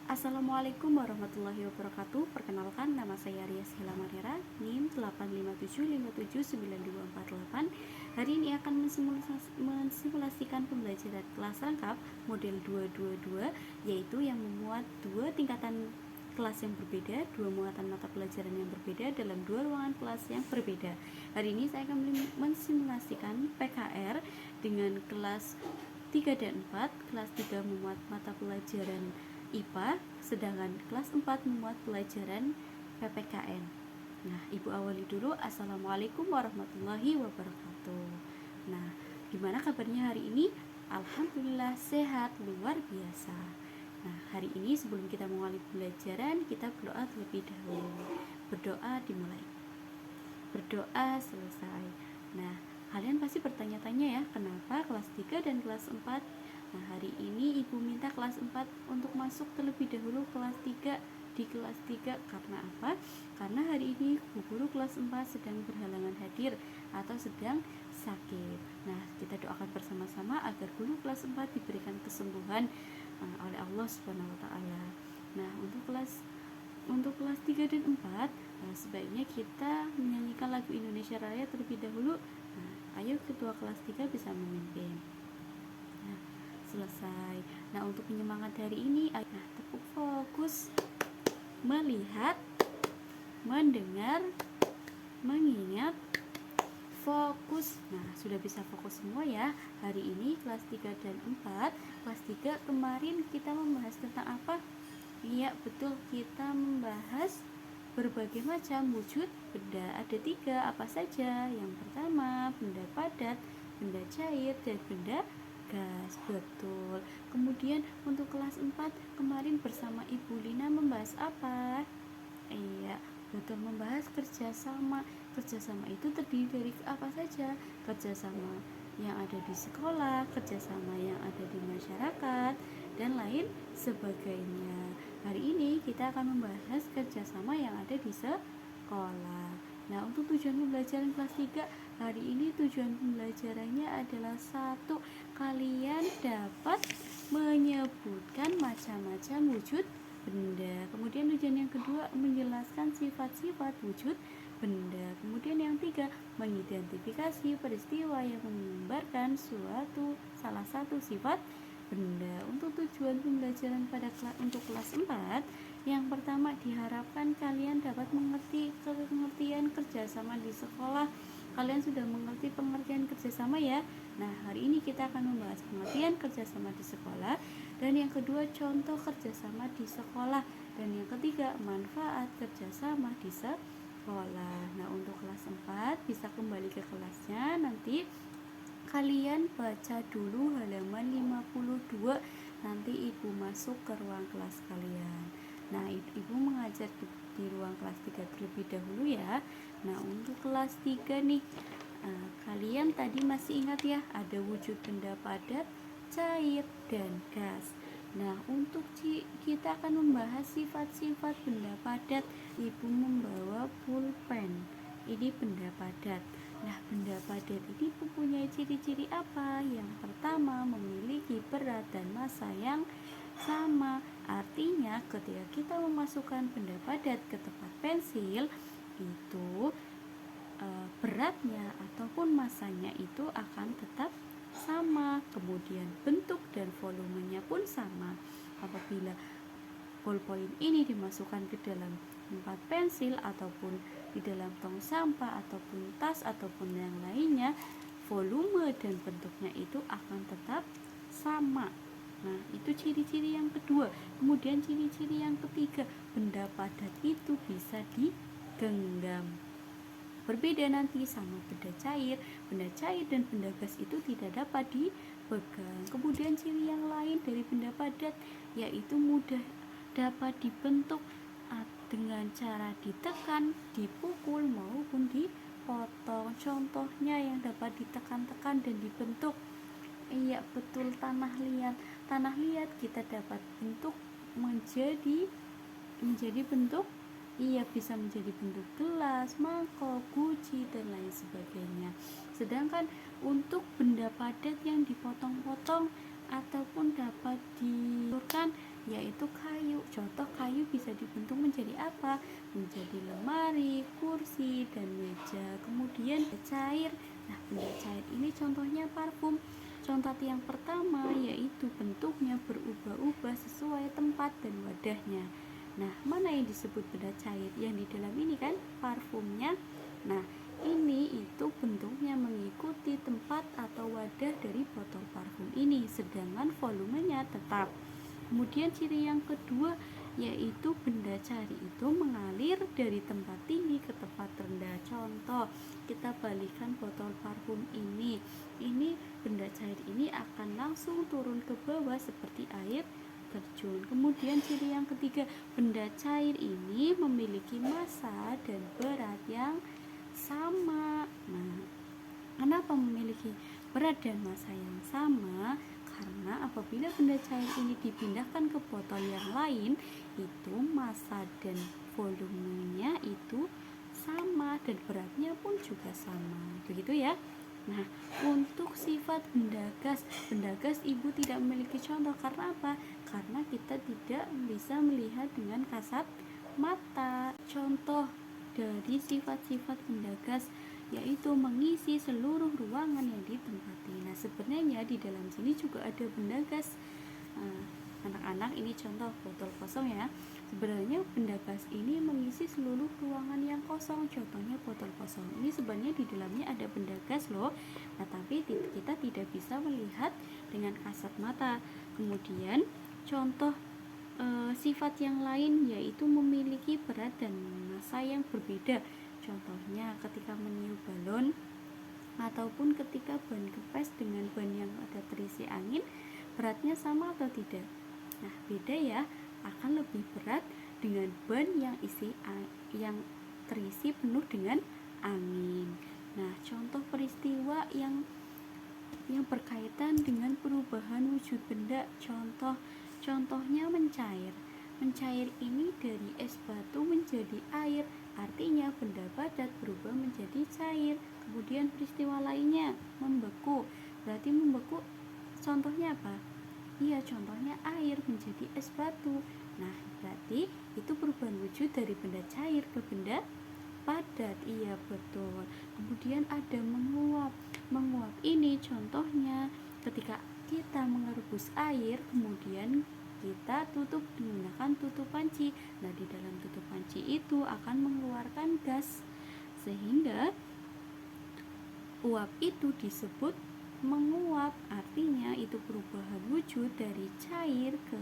Assalamualaikum warahmatullahi wabarakatuh. Perkenalkan, nama saya Rias Hilamarera, NIM 857579248. Hari ini akan mensimulasikan pembelajaran kelas lengkap model 222, yaitu yang memuat dua tingkatan kelas yang berbeda, dua muatan mata pelajaran yang berbeda dalam dua ruangan kelas yang berbeda. Hari ini saya akan mensimulasikan PKR dengan kelas 3 dan 4. Kelas 3 memuat mata pelajaran IPA, sedangkan kelas 4 memuat pelajaran PPKN. Nah, Ibu awali dulu. Assalamualaikum warahmatullahi wabarakatuh. Nah, gimana kabarnya hari ini? Alhamdulillah sehat, luar biasa. Nah, hari ini sebelum kita mengawali pembelajaran, kita berdoa terlebih dahulu. Berdoa dimulai. Berdoa selesai. Nah, kalian pasti bertanya-tanya ya, kenapa kelas 3 dan kelas 4? Nah, hari ini Ibu minta kelas 4 untuk masuk terlebih dahulu kelas 3 di kelas 3 karena apa? Karena hari ini guru kelas 4 sedang berhalangan hadir atau sedang sakit. Nah, kita doakan bersama-sama agar guru kelas 4 diberikan kesembuhan oleh Allah Subhanahu wa taala. Nah, untuk kelas 3 dan 4 sebaiknya kita menyanyikan lagu Indonesia Raya terlebih dahulu. Nah, ayo ketua kelas 3 bisa memimpin. Nah, selesai. Nah, untuk penyemangat hari ini, tepuk fokus, melihat, mendengar, mengingat, fokus. Nah, sudah bisa fokus semua ya. Hari ini kelas 3 dan 4. Kelas 3 kemarin kita membahas tentang apa? Iya, betul, kita membahas berbagai macam wujud benda. Ada 3, apa saja? Yang pertama, benda padat, benda cair, dan benda gas. Betul. Kemudian untuk kelas 4 kemarin bersama Ibu Lina membahas apa? Iya, betul, membahas kerjasama. Kerjasama itu terdiri dari apa saja? Kerjasama yang ada di sekolah, kerjasama yang ada di masyarakat, dan lain sebagainya. Hari ini kita akan membahas kerjasama yang ada di sekolah. Nah, untuk tujuan pembelajaran kelas 3 hari ini, tujuan pembelajarannya adalah 1. Kalian dapat menyebutkan macam-macam wujud benda. Kemudian tujuan yang kedua, menjelaskan sifat-sifat wujud benda. Kemudian yang 3, mengidentifikasi peristiwa yang menggambarkan salah satu sifat benda. Untuk tujuan pembelajaran untuk kelas 4, yang pertama, diharapkan kalian dapat mengerti pengertian kerjasama di sekolah. Kalian sudah mengerti pengertian kerjasama ya? Nah, hari ini kita akan membahas pengertian kerjasama di sekolah. Dan yang kedua, contoh kerjasama di sekolah. Dan yang ketiga, manfaat kerjasama di sekolah. Nah, untuk kelas 4 bisa kembali ke kelasnya. Nanti kalian baca dulu halaman 52. Nanti Ibu masuk ke ruang kelas kalian. Nah, Ibu mengajar di ruang kelas 3 terlebih dahulu ya. Nah, untuk kelas 3 nih, kalian tadi masih ingat ya, ada wujud benda padat, cair, dan gas. Nah, untuk kita akan membahas sifat-sifat benda padat. Ibu membawa pulpen. Ini benda padat. Nah, benda padat ini mempunyai ciri-ciri apa? Yang pertama, memiliki berat dan massa yang sama. Artinya, ketika kita memasukkan benda padat ke tempat pensil, itu beratnya ataupun massanya itu akan tetap sama. Kemudian bentuk dan volumenya pun sama. Apabila ballpoint ini dimasukkan ke dalam tempat pensil ataupun di dalam tong sampah ataupun tas ataupun yang lainnya, volume dan bentuknya itu akan tetap sama. Nah, itu ciri-ciri yang kedua. Kemudian ciri-ciri yang ketiga, benda padat itu bisa digenggam. Berbeda nanti sama benda cair dan benda gas itu tidak dapat dipegang. Kemudian ciri yang lain dari benda padat yaitu mudah dapat dibentuk dengan cara ditekan, dipukul maupun dipotong. Contohnya yang dapat ditekan-tekan dan dibentuk, iya betul, tanah liat. Tanah liat kita dapat bentuk menjadi bentuk, iya bisa menjadi bentuk gelas, mangkok, guci, dan lain sebagainya. Sedangkan untuk benda padat yang dipotong-potong ataupun dapat diulurkan, yaitu kayu. Contoh kayu bisa dibentuk menjadi apa? Menjadi lemari, kursi, dan meja. Kemudian cair. Nah, benda cair ini contohnya parfum. Contoh yang pertama yaitu bentuknya berubah-ubah sesuai tempat dan wadahnya. Nah, mana yang disebut benda cair? Yang di dalam ini kan parfumnya. Nah, ini itu bentuknya mengikuti tempat atau wadah dari botol parfum ini, sedangkan volumenya tetap. Kemudian ciri yang kedua yaitu benda cair itu mengalir dari tempat tinggi ke tempat rendah. Contoh, kita balikan botol parfum ini benda cair ini akan langsung turun ke bawah seperti air terjun. Kemudian ciri yang ketiga, benda cair ini memiliki massa dan berat yang sama. Nah, kenapa memiliki berat dan massa yang sama? Karena apabila benda cair ini dipindahkan ke botol yang lain, itu massa dan volumenya itu sama dan beratnya pun juga sama. Begitu ya. Nah, untuk sifat benda gas ibu tidak memiliki contoh. Karena apa? Karena kita tidak bisa melihat dengan kasat mata. Contoh dari sifat-sifat benda gas yaitu mengisi seluruh ruangan yang ditempati. Nah, sebenarnya di dalam sini juga ada benda gas. Anak-anak, ini contoh botol kosong ya. Sebenarnya benda gas ini mengisi seluruh ruangan yang kosong. Contohnya botol kosong ini sebenarnya di dalamnya ada benda gas loh. Nah, tapi kita tidak bisa melihat dengan kasat mata. Kemudian contoh sifat yang lain yaitu memiliki berat dan massa yang berbeda. Contohnya ketika meniup balon ataupun ketika ban kempes dengan ban yang ada terisi angin, beratnya sama atau tidak? Nah, beda ya, akan lebih berat dengan ban yang terisi penuh dengan angin. Nah, contoh peristiwa yang berkaitan dengan perubahan wujud benda, contohnya mencair. Mencair ini dari es batu menjadi air, artinya benda padat berubah menjadi cair. Kemudian peristiwa lainnya, membeku. Berarti membeku contohnya apa? Iya, contohnya air menjadi es batu. Nah, berarti itu perubahan wujud dari benda cair ke benda padat. Iya, betul. Kemudian ada menguap. Menguap ini contohnya ketika kita mengerebus air, kemudian kita tutup menggunakan tutup panci. Nah, di dalam tutup panci itu akan mengeluarkan gas, sehingga uap itu disebut menguap. Artinya itu perubahan wujud dari cair ke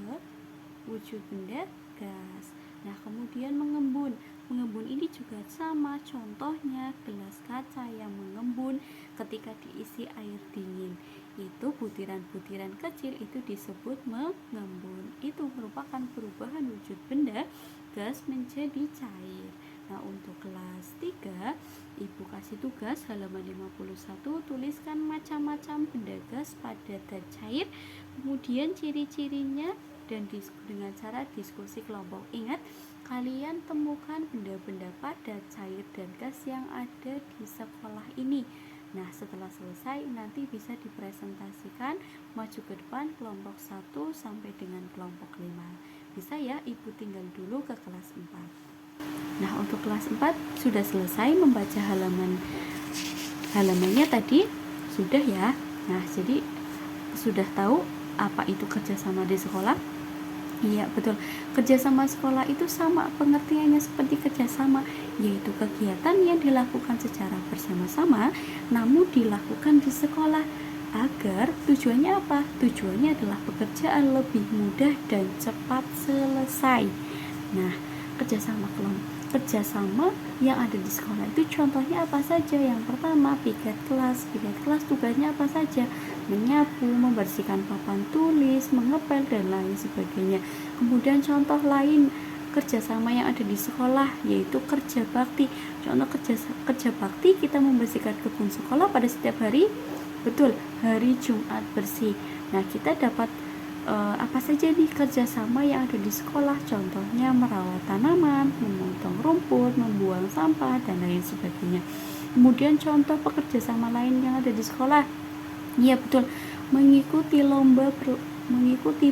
wujud benda gas. Nah, kemudian mengembun. Mengembun ini juga sama, contohnya gelas kaca yang mengembun ketika diisi air dingin. Itu butiran-butiran kecil itu disebut mengembun. Itu merupakan perubahan wujud benda gas menjadi cair. Nah, untuk kelas 3, Ibu kasih tugas halaman 51, tuliskan macam-macam benda gas, padat, dan cair, kemudian ciri-cirinya, dan dengan cara diskusi kelompok. Ingat, kalian temukan benda-benda padat, cair, dan gas yang ada di sekolah ini. Nah, setelah selesai nanti bisa dipresentasikan maju ke depan kelompok 1 sampai dengan kelompok 5. Bisa ya, Ibu tinggal dulu ke kelas 4. Nah, untuk kelas 4 sudah selesai membaca halamannya tadi sudah ya. Nah, jadi sudah tahu apa itu kerjasama di sekolah? Iya, betul. Kerjasama sekolah itu sama pengertiannya seperti kerjasama, yaitu kegiatan yang dilakukan secara bersama-sama namun dilakukan di sekolah agar tujuannya apa? Tujuannya adalah pekerjaan lebih mudah dan cepat selesai. Nah, kerjasama yang ada di sekolah itu contohnya apa saja? Yang pertama, piket kelas. Piket kelas tugasnya apa saja? Menyapu, membersihkan papan tulis, mengepel, dan lain sebagainya. Kemudian contoh lain kerjasama yang ada di sekolah yaitu kerja bakti. Contoh kerja bakti, kita membersihkan kebun sekolah pada setiap hari. Betul, hari Jumat bersih. Nah, kita dapat apa saja nih kerjasama yang ada di sekolah? Contohnya merawat tanaman, memotong rumput, membuang sampah, dan lain sebagainya. Kemudian contoh pekerjasama lain yang ada di sekolah, iya betul, mengikuti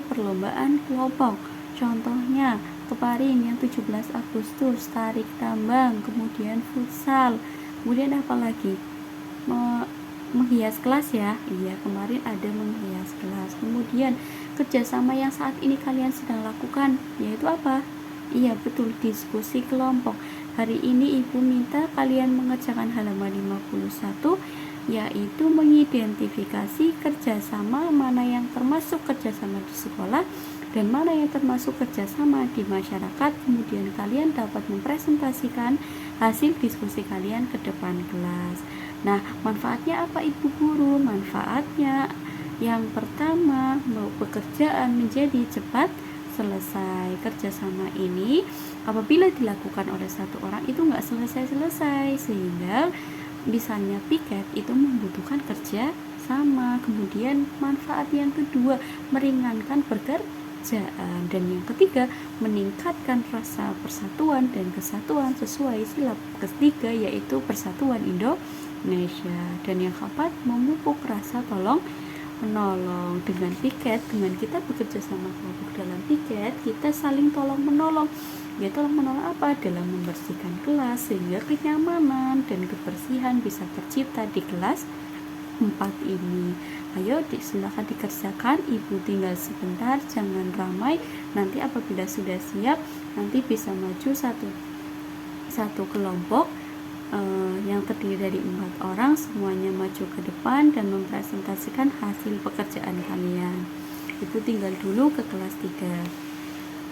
perlombaan kelompok. Contohnya kemarin yang 17 Agustus tarik tambang, kemudian futsal, kemudian apa lagi? Menghias kelas ya. Iya, kemarin ada menghias kelas. Kemudian kerjasama yang saat ini kalian sedang lakukan yaitu apa? Iya betul, diskusi kelompok. Hari ini ibu minta kalian mengerjakan halaman 51, yaitu mengidentifikasi kerjasama mana yang termasuk kerjasama di sekolah dan mana yang termasuk kerjasama di masyarakat. Kemudian kalian dapat mempresentasikan hasil diskusi kalian ke depan kelas. Nah, manfaatnya apa ibu guru? Manfaatnya yang pertama, pekerjaan menjadi cepat selesai. Kerjasama ini apabila dilakukan oleh satu orang itu nggak selesai-selesai, sehingga misalnya piket itu membutuhkan kerja sama. Kemudian manfaat yang kedua, meringankan pekerjaan, dan yang ketiga, meningkatkan rasa persatuan dan kesatuan sesuai sila ketiga yaitu persatuan Indonesia. Dan yang keempat, memupuk rasa tolong menolong. Dengan piket, dengan kita bekerja sama kelompok dalam piket, kita saling tolong menolong. Ya, tolong menolong apa? Dalam membersihkan kelas, sehingga kenyamanan dan kebersihan bisa tercipta di kelas 4 ini. Ayo silakan dikerjakan, ibu tinggal sebentar, jangan ramai. Nanti apabila sudah siap, nanti bisa maju satu kelompok yang terdiri dari 4 orang, semuanya maju ke depan dan mempresentasikan hasil pekerjaan kalian. Itu tinggal dulu ke kelas 3.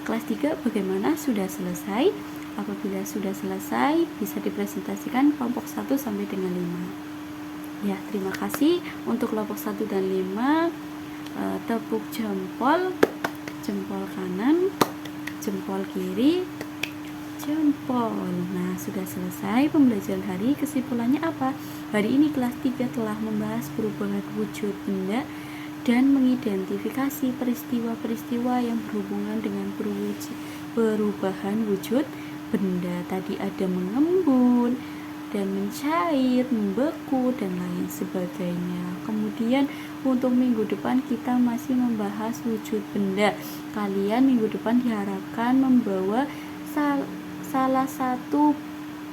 Kelas 3 bagaimana? Sudah selesai? Apabila sudah selesai, bisa dipresentasikan kelompok 1 sampai dengan 5. Ya, terima kasih. Untuk kelompok 1 dan 5, tepuk jempol kanan, jempol kiri, jempol. Nah, sudah selesai pembelajaran hari. Kesimpulannya apa? Hari ini kelas 3 telah membahas perubahan wujud benda dan mengidentifikasi peristiwa-peristiwa yang berhubungan dengan perubahan wujud benda. Tadi ada mengembun dan mencair, membeku, dan lain sebagainya. Kemudian untuk minggu depan kita masih membahas wujud benda. Kalian minggu depan diharapkan membawa salah satu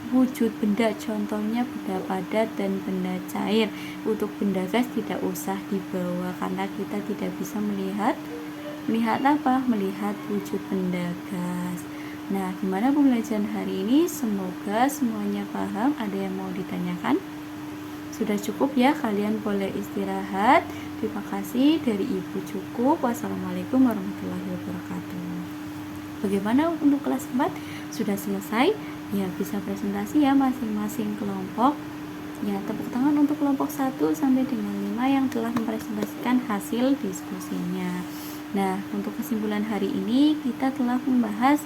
wujud benda, contohnya benda padat dan benda cair. Untuk benda gas tidak usah dibawa karena kita tidak bisa melihat apa? Melihat wujud benda gas. Nah, gimana pembelajaran hari ini? Semoga semuanya paham. Ada yang mau ditanyakan? Sudah cukup ya, kalian boleh istirahat. Terima kasih, dari ibu cukup. Wassalamualaikum warahmatullahi wabarakatuh. Bagaimana untuk kelas 4? Sudah selesai? Ya, bisa presentasi ya masing-masing kelompok. Ya, tepuk tangan untuk kelompok 1 sampai dengan 5 yang telah mempresentasikan hasil diskusinya. Nah, untuk kesimpulan hari ini kita telah membahas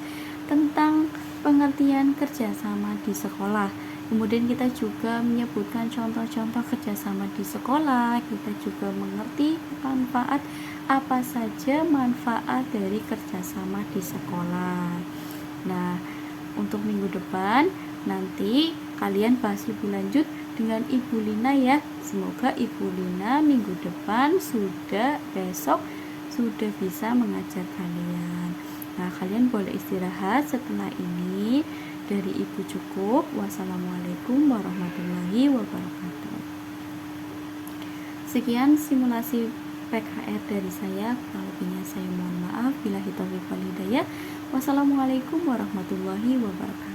tentang pengertian kerjasama di sekolah. Kemudian kita juga menyebutkan contoh-contoh kerjasama di sekolah. Kita juga mengerti manfaat, apa saja manfaat dari kerjasama di sekolah. Nah, untuk minggu depan nanti kalian bahas lebih lanjut dengan Ibu Lina ya. Semoga Ibu Lina minggu depan besok sudah bisa mengajar kalian. Nah, kalian boleh istirahat setelah ini. Dari ibu cukup. Wassalamualaikum warahmatullahi wabarakatuh. Sekian simulasi PKR dari saya. Kalau lebihnya saya mohon maaf. Billahi taufiq wal hidayah. Wassalamualaikum warahmatullahi wabarakatuh.